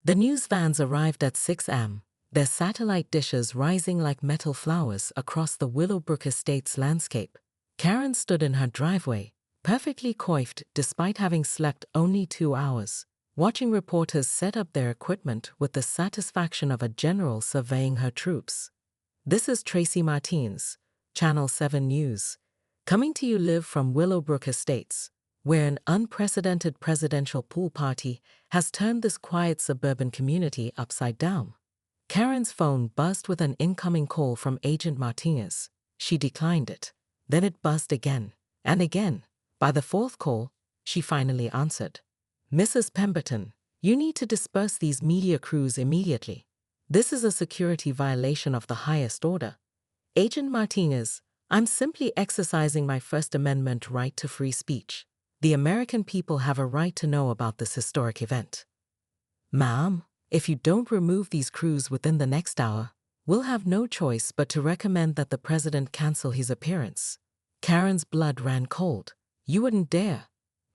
The news vans arrived at 6 a.m., their satellite dishes rising like metal flowers across the Willowbrook Estates landscape. Karen stood in her driveway, perfectly coiffed despite having slept only 2 hours, watching reporters set up their equipment with the satisfaction of a general surveying her troops. This is Tracy Martins, Channel 7 News, coming to you live from Willowbrook Estates, where an unprecedented presidential pool party has turned this quiet suburban community upside down. Karen's phone buzzed with an incoming call from Agent Martinez. She declined it. Then it buzzed again and again. By the fourth call, she finally answered. "Mrs. Pemberton, you need to disperse these media crews immediately. This is a security violation of the highest order." "Agent Martinez, I'm simply exercising my First Amendment right to free speech. The American people have a right to know about this historic event." "Ma'am, if you don't remove these crews within the next hour, we'll have no choice but to recommend that the president cancel his appearance." Karen's blood ran cold. "You wouldn't dare."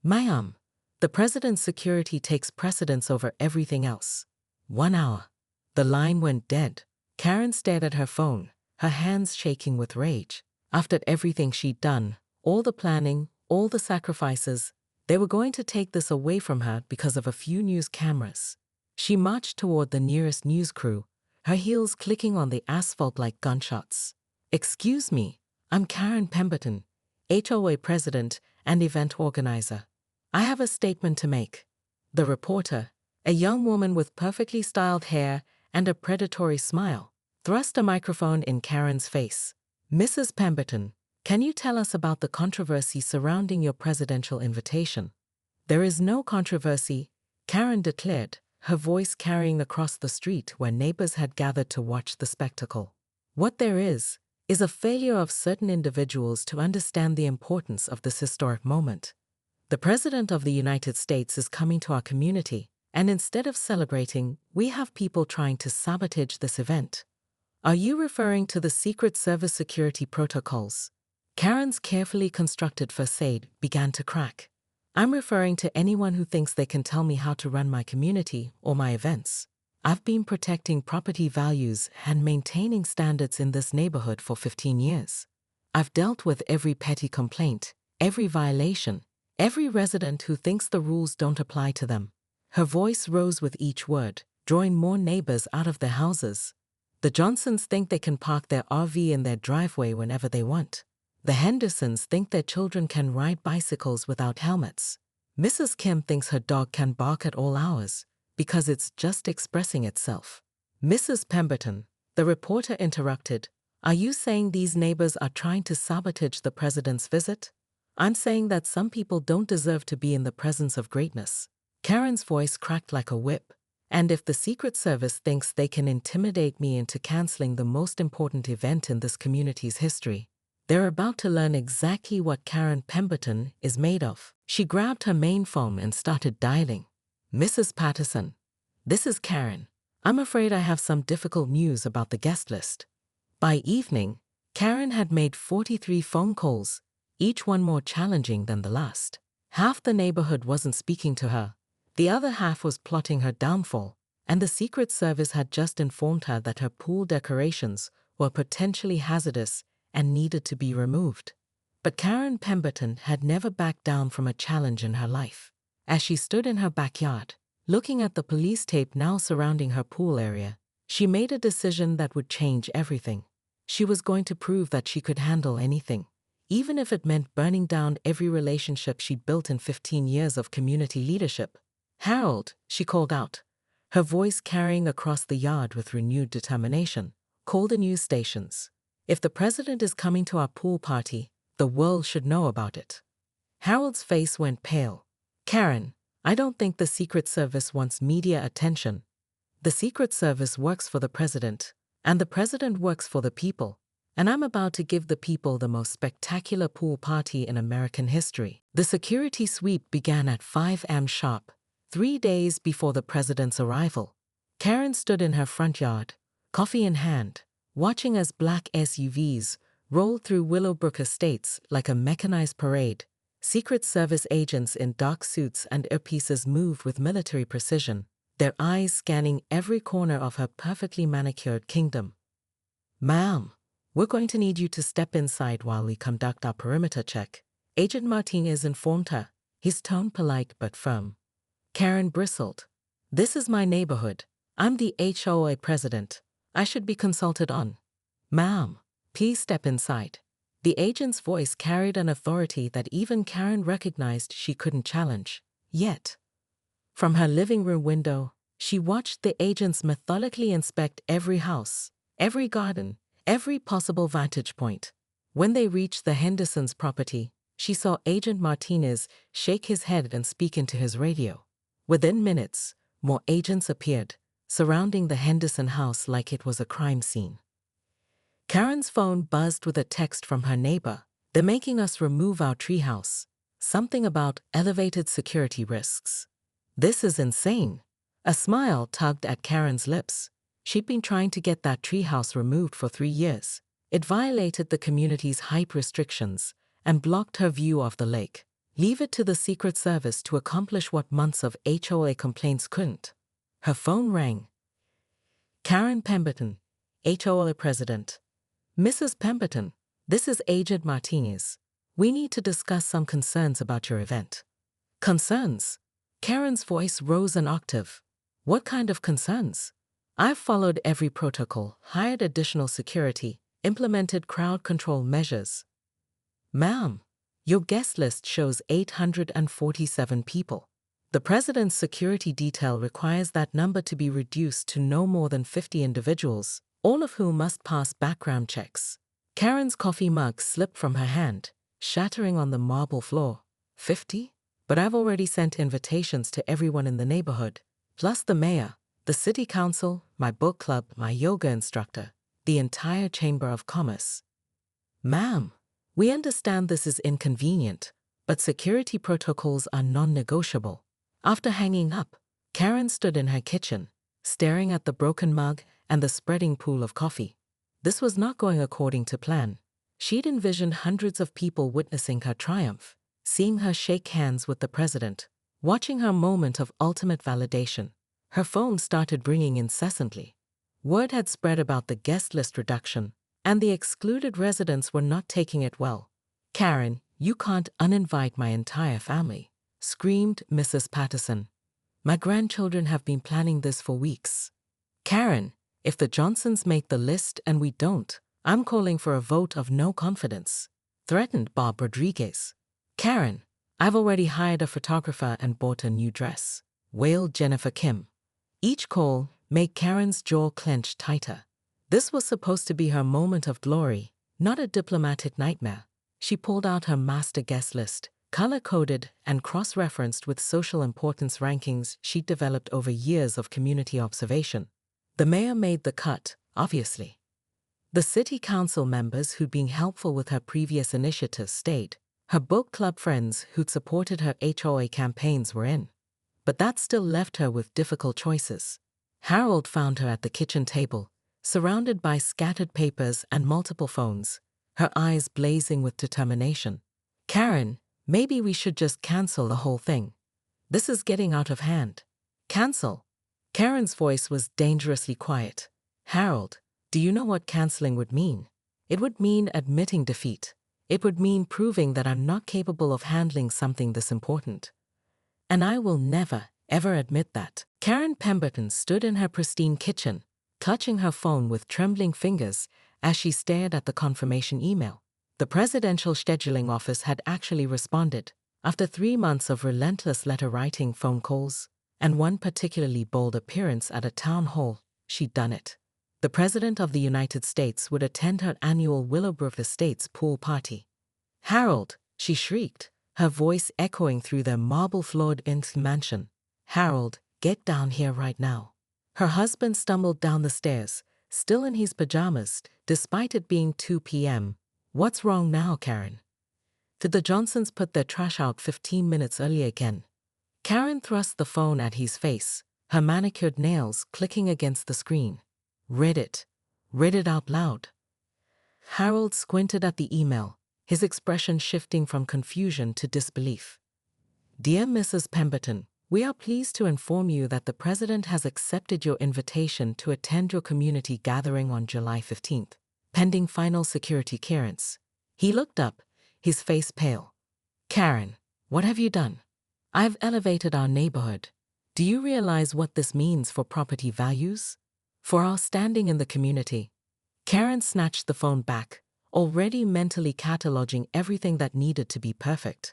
"Ma'am, the president's security takes precedence over everything else." 1 hour. The line went dead. Karen stared at her phone, her hands shaking with rage. After everything she'd done, all the planning, all the sacrifices, they were going to take this away from her because of a few news cameras. She marched toward the nearest news crew, her heels clicking on the asphalt like gunshots. "Excuse me, I'm Karen Pemberton, HOA president and event organizer. I have a statement to make." The reporter, a young woman with perfectly styled hair and a predatory smile, thrust a microphone in Karen's face. "Mrs. Pemberton, can you tell us about the controversy surrounding your presidential invitation?" "There is no controversy," Karen declared, her voice carrying across the street where neighbors had gathered to watch the spectacle. "What there is a failure of certain individuals to understand the importance of this historic moment. The President of the United States is coming to our community, and instead of celebrating, we have people trying to sabotage this event." "Are you referring to the Secret Service security protocols?" Karen's carefully constructed facade began to crack. "I'm referring to anyone who thinks they can tell me how to run my community or my events. I've been protecting property values and maintaining standards in this neighborhood for 15 years. I've dealt with every petty complaint, every violation, every resident who thinks the rules don't apply to them." Her voice rose with each word, drawing more neighbors out of their houses. "The Johnsons think they can park their RV in their driveway whenever they want. The Hendersons think their children can ride bicycles without helmets. Mrs. Kim thinks her dog can bark at all hours because it's just expressing itself." "Mrs. Pemberton," the reporter interrupted, "are you saying these neighbors are trying to sabotage the president's visit?" "I'm saying that some people don't deserve to be in the presence of greatness." Karen's voice cracked like a whip. "And if the Secret Service thinks they can intimidate me into canceling the most important event in this community's history, they're about to learn exactly what Karen Pemberton is made of." She grabbed her main phone and started dialing. "Mrs. Patterson, this is Karen. I'm afraid I have some difficult news about the guest list." By evening, Karen had made 43 phone calls, each one more challenging than the last. Half the neighborhood wasn't speaking to her. The other half was plotting her downfall, and the Secret Service had just informed her that her pool decorations were potentially hazardous and needed to be removed. But Karen Pemberton had never backed down from a challenge in her life. As she stood in her backyard, looking at the police tape now surrounding her pool area, she made a decision that would change everything. She was going to prove that she could handle anything, even if it meant burning down every relationship she'd built in 15 years of community leadership. "Harold," she called out, her voice carrying across the yard with renewed determination, "call the news stations. If the president is coming to our pool party, the world should know about it." Harold's face went pale. "Karen, I don't think the Secret Service wants media attention. The Secret Service works for the president, and the president works for the people, and I'm about to give the people the most spectacular pool party in American history." The security sweep began at 5 a.m. sharp, 3 days before the president's arrival. Karen stood in her front yard, coffee in hand, watching as black SUVs rolled through Willowbrook Estates like a mechanized parade. Secret Service agents in dark suits and earpieces moved with military precision, their eyes scanning every corner of her perfectly manicured kingdom. "Ma'am, we're going to need you to step inside while we conduct our perimeter check," Agent Martinez informed her, his tone polite but firm. Karen bristled. "This is my neighborhood. I'm the HOA president. I should be consulted on." "Ma'am, please step inside." The agent's voice carried an authority that even Karen recognized she couldn't challenge. Yet, from her living room window, she watched the agents methodically inspect every house, every garden, every possible vantage point. When they reached the Hendersons' property, she saw Agent Martinez shake his head and speak into his radio. Within minutes, more agents appeared, surrounding the Henderson house like it was a crime scene. Karen's phone buzzed with a text from her neighbor. "They're making us remove our treehouse. Something about elevated security risks." "This is insane." A smile tugged at Karen's lips. She'd been trying to get that treehouse removed for 3 years. It violated the community's height restrictions and blocked her view of the lake. Leave it to the Secret Service to accomplish what months of HOA complaints couldn't. Her phone rang. "Karen Pemberton, HOA president." "Mrs. Pemberton, this is Agent Martinez. We need to discuss some concerns about your event." "Concerns?" Karen's voice rose an octave. "What kind of concerns?" "I've followed every protocol, hired additional security, implemented crowd control measures." "Ma'am, your guest list shows 847 people. The president's security detail requires that number to be reduced to no more than 50 individuals, all of whom must pass background checks." Karen's coffee mug slipped from her hand, shattering on the marble floor. 50? But I've already sent invitations to everyone in the neighborhood, plus the mayor, the city council, my book club, my yoga instructor, the entire Chamber of Commerce. "Ma'am, we understand this is inconvenient, but security protocols are non-negotiable." After hanging up, Karen stood in her kitchen, staring at the broken mug and the spreading pool of coffee. This was not going according to plan. She'd envisioned hundreds of people witnessing her triumph, seeing her shake hands with the president, watching her moment of ultimate validation. Her phone started ringing incessantly. Word had spread about the guest list reduction, and the excluded residents were not taking it well. "Karen, you can't uninvite my entire family," screamed Mrs. Patterson. "My grandchildren have been planning this for weeks." "Karen, if the Johnsons make the list and we don't, I'm calling for a vote of no confidence," threatened Bob Rodriguez. "Karen, I've already hired a photographer and bought a new dress," wailed Jennifer Kim. Each call made Karen's jaw clench tighter. This was supposed to be her moment of glory, not a diplomatic nightmare. She pulled out her master guest list, color-coded and cross-referenced with social importance rankings she'd developed over years of community observation. The mayor made the cut, obviously. The city council members who'd been helpful with her previous initiatives stayed. Her book club friends who'd supported her HOA campaigns were in. But that still left her with difficult choices. Harold found her at the kitchen table, surrounded by scattered papers and multiple phones, her eyes blazing with determination. "Karen, maybe we should just cancel the whole thing. This is getting out of hand." "Cancel?" Karen's voice was dangerously quiet. "Harold, do you know what canceling would mean? It would mean admitting defeat. It would mean proving that I'm not capable of handling something this important. And I will never, ever admit that." Karen Pemberton stood in her pristine kitchen, clutching her phone with trembling fingers as she stared at the confirmation email. The presidential scheduling office had actually responded. After 3 months of relentless letter-writing, phone calls, and one particularly bold appearance at a town hall, she'd done it. The President of the United States would attend her annual Willowbrook Estates pool party. "Harold," she shrieked, her voice echoing through their marble-floored mansion. "Harold, get down here right now." Her husband stumbled down the stairs, still in his pajamas, despite it being 2 p.m. "What's wrong now, Karen? Did the Johnsons put their trash out 15 minutes early again?" Karen thrust the phone at his face, her manicured nails clicking against the screen. "Read it. Read it out loud." Harold squinted at the email, his expression shifting from confusion to disbelief. "Dear Mrs. Pemberton, We are pleased to inform you that the President has accepted your invitation to attend your community gathering on July 15th, pending final security clearance. He looked up, his face pale. Karen, what have you done? I've elevated our neighborhood. Do you realize what this means for property values? For our standing in the community? Karen snatched the phone back, already mentally cataloging everything that needed to be perfect.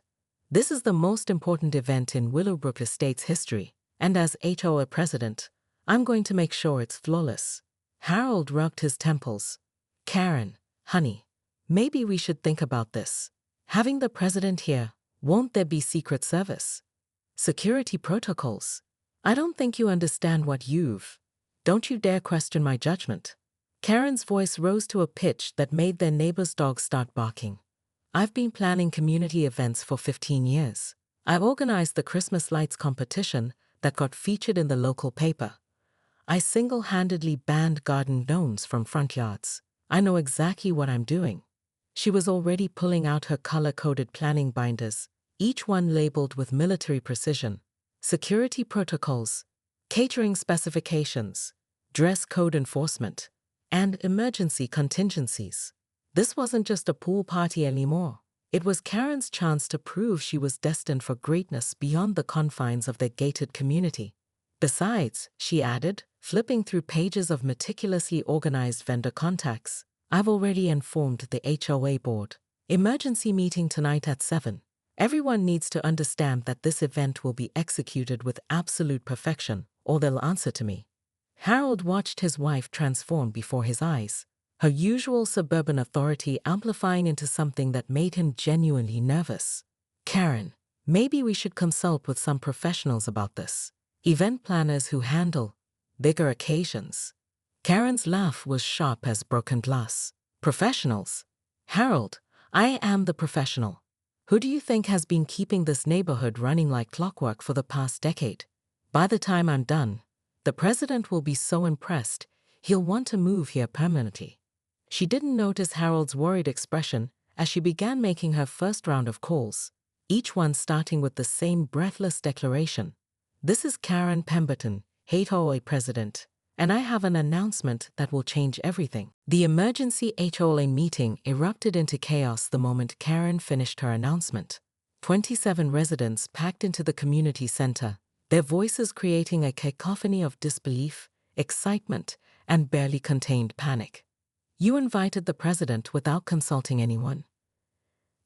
This is the most important event in Willowbrook Estates history, and as HOA president, I'm going to make sure it's flawless. Harold rubbed his temples. Karen, honey, maybe we should think about this. Having the president here, won't there be Secret Service? Security protocols? I don't think you understand what you've. Don't you dare question my judgment. Karen's voice rose to a pitch that made their neighbor's dog start barking. I've been planning community events for 15 years. I've organized the Christmas lights competition that got featured in the local paper. I single-handedly banned garden gnomes from front yards. I know exactly what I'm doing. She was already pulling out her color-coded planning binders, each one labeled with military precision. Security protocols, catering specifications, dress code enforcement, and emergency contingencies. This wasn't just a pool party anymore. It was Karen's chance to prove she was destined for greatness beyond the confines of their gated community. Besides, she added, flipping through pages of meticulously organized vendor contacts, I've already informed the HOA board. Emergency meeting tonight at 7. Everyone needs to understand that this event will be executed with absolute perfection, or they'll answer to me. Harold watched his wife transform before his eyes, her usual suburban authority amplifying into something that made him genuinely nervous. Karen, maybe we should consult with some professionals about this. Event planners who handle bigger occasions. Karen's laugh was sharp as broken glass. Professionals? Harold, I am the professional. Who do you think has been keeping this neighborhood running like clockwork for the past decade? By the time I'm done, the president will be so impressed, he'll want to move here permanently. She didn't notice Harold's worried expression as she began making her first round of calls, each one starting with the same breathless declaration. This is Karen Pemberton, HOA president, and I have an announcement that will change everything. The emergency HOA meeting erupted into chaos the moment Karen finished her announcement. 27 residents packed into the community center, their voices creating a cacophony of disbelief, excitement, and barely contained panic. You invited the president without consulting anyone?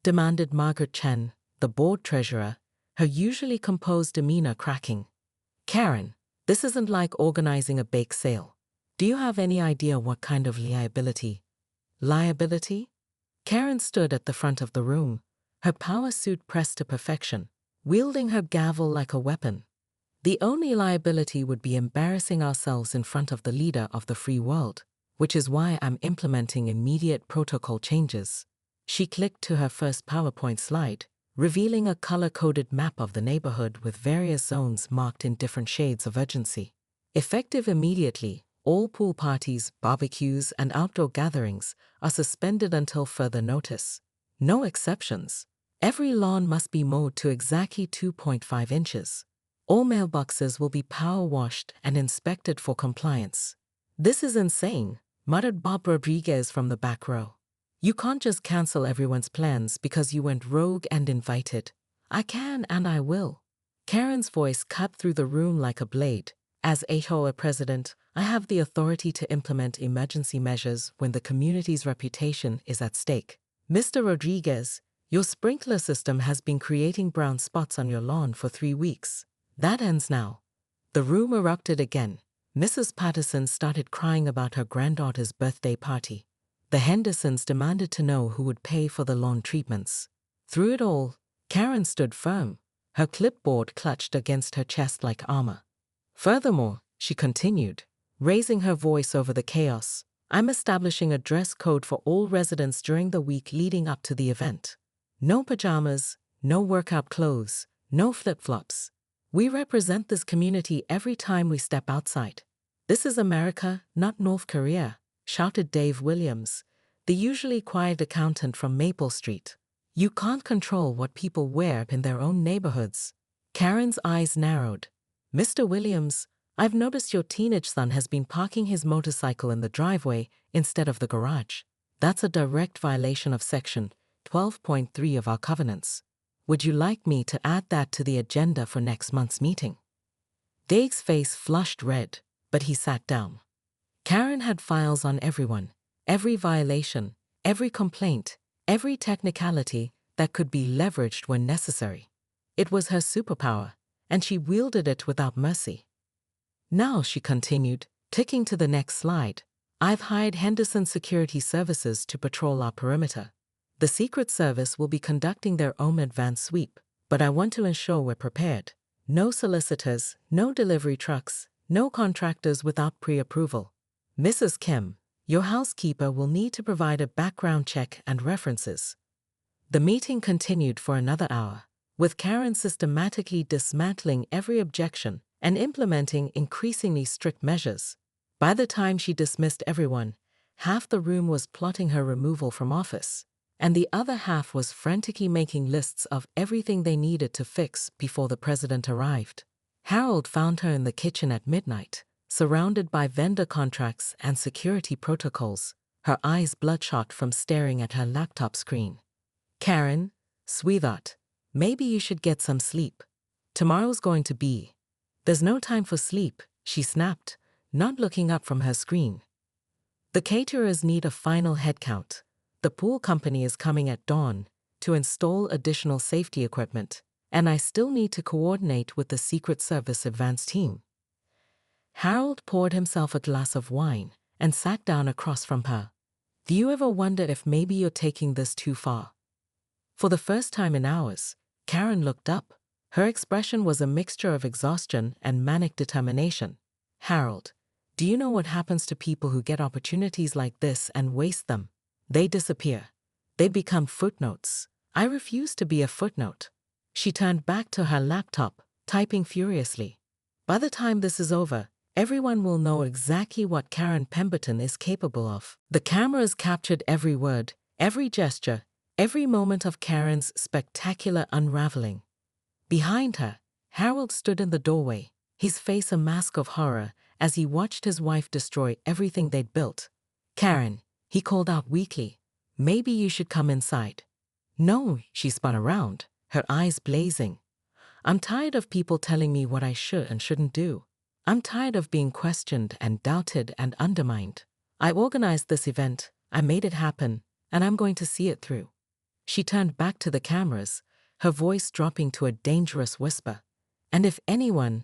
Demanded Margaret Chen, the board treasurer, her usually composed demeanor cracking. Karen, this isn't like organizing a bake sale. Do you have any idea what kind of liability? Liability? Karen stood at the front of the room, her power suit pressed to perfection, wielding her gavel like a weapon. The only liability would be embarrassing ourselves in front of the leader of the free world, which is why I'm implementing immediate protocol changes. She clicked to her first PowerPoint slide, revealing a color-coded map of the neighborhood with various zones marked in different shades of urgency. Effective immediately, all pool parties, barbecues, and outdoor gatherings are suspended until further notice. No exceptions. Every lawn must be mowed to exactly 2.5 inches. All mailboxes will be power washed and inspected for compliance. This is insane, muttered Bob Rodriguez from the back row. You can't just cancel everyone's plans because you went rogue and invited. I can and I will. Karen's voice cut through the room like a blade. As HOA president, I have the authority to implement emergency measures when the community's reputation is at stake. Mr. Rodriguez, your sprinkler system has been creating brown spots on your lawn for 3 weeks. That ends now. The room erupted again. Mrs. Patterson started crying about her granddaughter's birthday party. The Hendersons demanded to know who would pay for the lawn treatments. Through it all, Karen stood firm, her clipboard clutched against her chest like armor. Furthermore, she continued, raising her voice over the chaos, I'm establishing a dress code for all residents during the week leading up to the event. No pajamas, no workout clothes, no flip-flops. We represent this community every time we step outside. This is America, not North Korea, shouted Dave Williams, the usually quiet accountant from Maple Street. You can't control what people wear in their own neighborhoods. Karen's eyes narrowed. Mr. Williams, I've noticed your teenage son has been parking his motorcycle in the driveway instead of the garage. That's a direct violation of Section 12.3 of our covenants. Would you like me to add that to the agenda for next month's meeting? Dave's face flushed red, but he sat down. Karen had files on everyone, every violation, every complaint, every technicality that could be leveraged when necessary. It was her superpower, and she wielded it without mercy. Now, she continued, ticking to the next slide, I've hired Henderson Security Services to patrol our perimeter. The Secret Service will be conducting their own advanced sweep, but I want to ensure we're prepared. No solicitors, no delivery trucks, no contractors without pre-approval. Mrs. Kim, your housekeeper will need to provide a background check and references. The meeting continued for another hour, with Karen systematically dismantling every objection and implementing increasingly strict measures. By the time she dismissed everyone, half the room was plotting her removal from office, and the other half was frantically making lists of everything they needed to fix before the president arrived. Harold found her in the kitchen at midnight, surrounded by vendor contracts and security protocols, her eyes bloodshot from staring at her laptop screen. Karen, sweetheart, maybe you should get some sleep. Tomorrow's going to be. There's no time for sleep, she snapped, not looking up from her screen. The caterers need a final headcount. The pool company is coming at dawn to install additional safety equipment, and I still need to coordinate with the Secret Service advance team. Harold poured himself a glass of wine and sat down across from her. Do you ever wonder if maybe you're taking this too far? For the first time in hours, Karen looked up. Her expression was a mixture of exhaustion and manic determination. Harold, do you know what happens to people who get opportunities like this and waste them? They disappear. They become footnotes. I refuse to be a footnote. She turned back to her laptop, typing furiously. By the time this is over, everyone will know exactly what Karen Pemberton is capable of. The cameras captured every word, every gesture, every moment of Karen's spectacular unraveling. Behind her, Harold stood in the doorway, his face a mask of horror as he watched his wife destroy everything they'd built. Karen, he called out weakly, maybe you should come inside. No, she spun around, her eyes blazing. I'm tired of people telling me what I should and shouldn't do. I'm tired of being questioned and doubted and undermined. I organized this event, I made it happen, and I'm going to see it through. She turned back to the cameras, her voice dropping to a dangerous whisper. And if anyone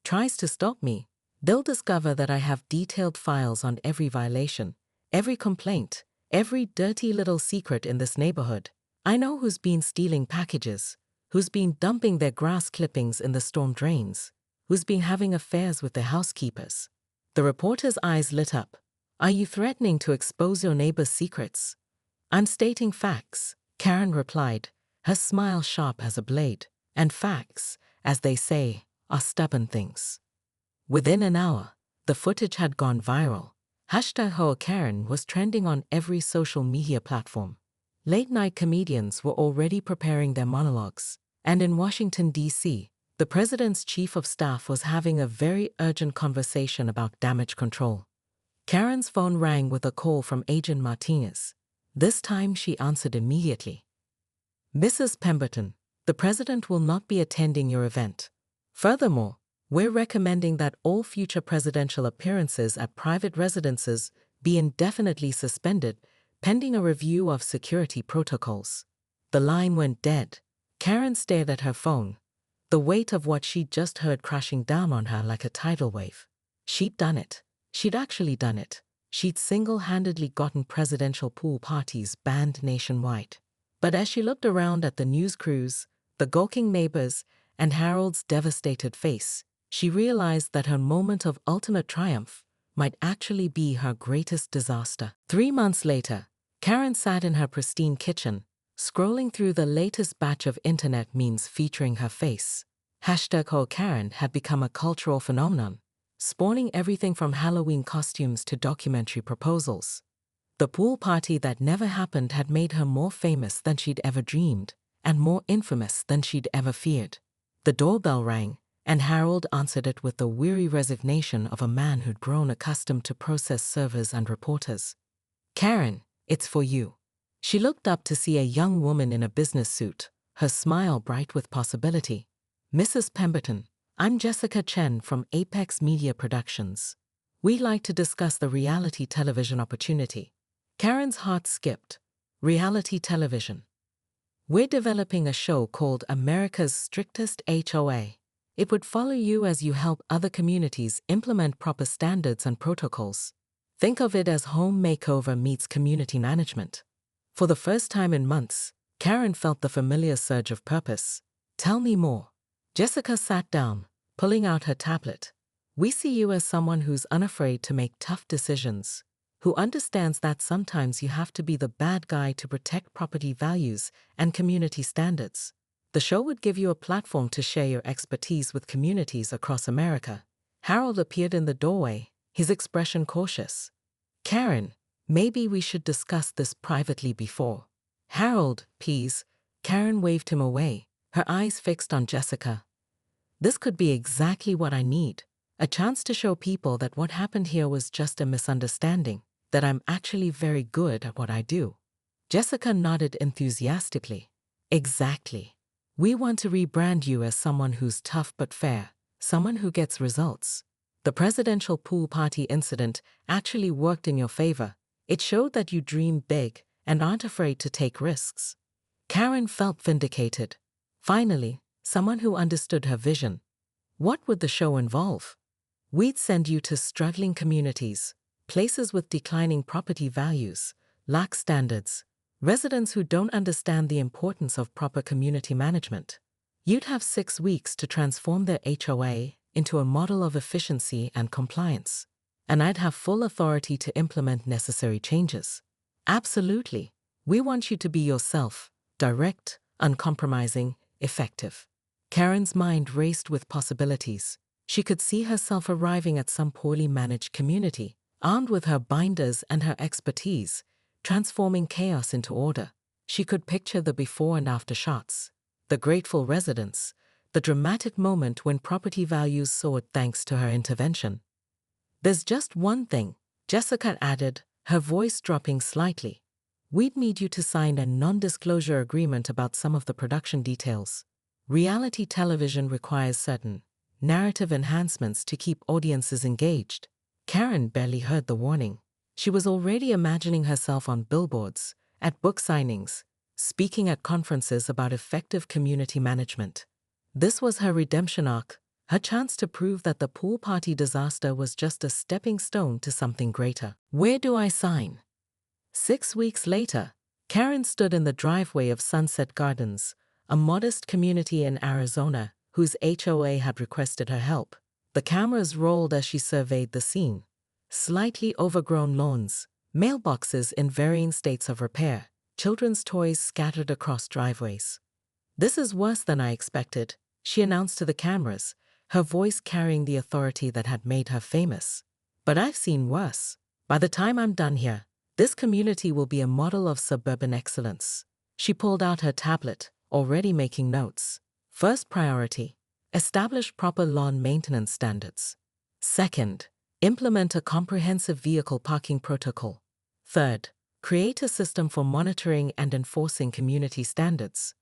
tries to stop me, they'll discover that I have detailed files on every violation, every complaint, every dirty little secret in this neighborhood. I know who's been stealing packages, who's been dumping their grass clippings in the storm drains, who's been having affairs with their housekeepers. The reporter's eyes lit up. Are you threatening to expose your neighbor's secrets? I'm stating facts, Karen replied, her smile sharp as a blade. And facts, as they say, are stubborn things. Within an hour, the footage had gone viral. #HoKaren was trending on every social media platform. Late-night comedians were already preparing their monologues. And in Washington, D.C., the president's chief of staff was having a very urgent conversation about damage control. Karen's phone rang with a call from Agent Martinez. This time she answered immediately. Mrs. Pemberton, the president will not be attending your event. Furthermore, we're recommending that all future presidential appearances at private residences be indefinitely suspended, pending a review of security protocols. The line went dead. Karen stared at her phone, the weight of what she'd just heard crashing down on her like a tidal wave. She'd done it. She'd actually done it. She'd single-handedly gotten presidential pool parties banned nationwide. But as she looked around at the news crews, the gawking neighbors, and Harold's devastated face, she realized that her moment of ultimate triumph might actually be her greatest disaster. 3 months later, Karen sat in her pristine kitchen, scrolling through the latest batch of internet memes featuring her face. #HoKaren had become a cultural phenomenon, spawning everything from Halloween costumes to documentary proposals. The pool party that never happened had made her more famous than she'd ever dreamed, and more infamous than she'd ever feared. The doorbell rang, and Harold answered it with the weary resignation of a man who'd grown accustomed to process servers and reporters. "Karen, it's for you." She looked up to see a young woman in a business suit, her smile bright with possibility. "Mrs. Pemberton, I'm Jessica Chen from Apex Media Productions. We'd like to discuss the reality television opportunity." Karen's heart skipped. Reality television. "We're developing a show called America's Strictest HOA. It would follow you as you help other communities implement proper standards and protocols. Think of it as home makeover meets community management." For the first time in months, Karen felt the familiar surge of purpose. "Tell me more." Jessica sat down, pulling out her tablet. "We see you as someone who's unafraid to make tough decisions, who understands that sometimes you have to be the bad guy to protect property values and community standards. The show would give you a platform to share your expertise with communities across America." Harold appeared in the doorway, his expression cautious. "Karen, maybe we should discuss this privately before." "Harold, please." Karen waved him away, her eyes fixed on Jessica. "This could be exactly what I need. A chance to show people that what happened here was just a misunderstanding, that I'm actually very good at what I do." Jessica nodded enthusiastically. "Exactly. We want to rebrand you as someone who's tough but fair, someone who gets results." The presidential pool party incident actually worked in your favor. It showed that you dream big and aren't afraid to take risks. Karen felt vindicated. Finally, someone who understood her vision. "What would the show involve?" "We'd send you to struggling communities, places with declining property values, lax standards, residents who don't understand the importance of proper community management. You'd have 6 weeks to transform their HOA into a model of efficiency and compliance. And I'd have full authority to implement necessary changes." "Absolutely. We want you to be yourself, direct, uncompromising, effective." Karen's mind raced with possibilities. She could see herself arriving at some poorly managed community, armed with her binders and her expertise, transforming chaos into order. She could picture the before and after shots, the grateful residents, the dramatic moment when property values soared thanks to her intervention. "There's just one thing," Jessica added, her voice dropping slightly. "We'd need you to sign a non-disclosure agreement about some of the production details. Reality television requires certain narrative enhancements to keep audiences engaged." Karen barely heard the warning. She was already imagining herself on billboards, at book signings, speaking at conferences about effective community management. This was her redemption arc, her chance to prove that the pool party disaster was just a stepping stone to something greater. "Where do I sign?" 6 weeks later, Karen stood in the driveway of Sunset Gardens, a modest community in Arizona whose HOA had requested her help. The cameras rolled as she surveyed the scene. Slightly overgrown lawns, mailboxes in varying states of repair, children's toys scattered across driveways. "This is worse than I expected," she announced to the cameras, her voice carrying the authority that had made her famous. "But I've seen worse. By the time I'm done here, this community will be a model of suburban excellence." She pulled out her tablet, already making notes. First priority, establish proper lawn maintenance standards. Second, implement a comprehensive vehicle parking protocol. Third, create a system for monitoring and enforcing community standards.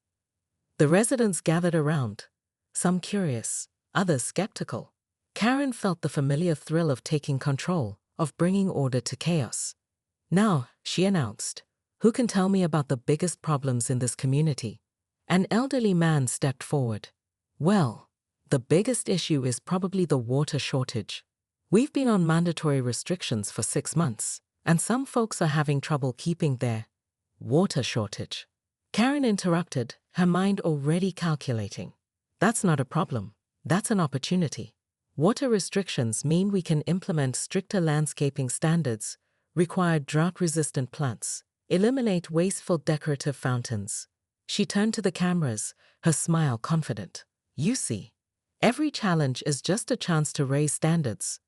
The residents gathered around, some curious, others skeptical. Karen felt the familiar thrill of taking control, of bringing order to chaos. "Now," she announced, "who can tell me about the biggest problems in this community?" An elderly man stepped forward. "Well, the biggest issue is probably the water shortage. We've been on mandatory restrictions for 6 months, and some folks are having trouble keeping their water shortage." Karen interrupted, her mind already calculating. "That's not a problem. That's an opportunity. Water restrictions mean we can implement stricter landscaping standards, require drought-resistant plants, eliminate wasteful decorative fountains." She turned to the cameras, her smile confident. "You see, every challenge is just a chance to raise standards."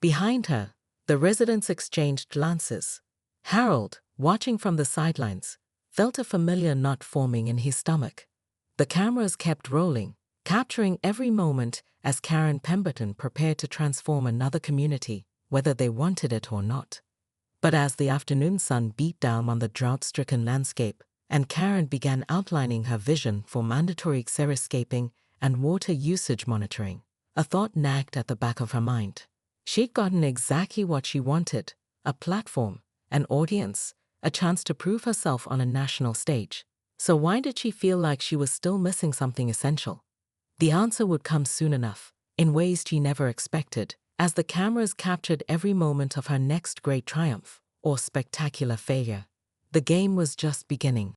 Behind her, the residents exchanged glances. Harold, watching from the sidelines, felt a familiar knot forming in his stomach. The cameras kept rolling, capturing every moment as Karen Pemberton prepared to transform another community, whether they wanted it or not. But as the afternoon sun beat down on the drought-stricken landscape, and Karen began outlining her vision for mandatory xeriscaping and water usage monitoring, a thought nagged at the back of her mind. She'd gotten exactly what she wanted: a platform, an audience, a chance to prove herself on a national stage. So why did she feel like she was still missing something essential? The answer would come soon enough, in ways she never expected, as the cameras captured every moment of her next great triumph or spectacular failure. The game was just beginning.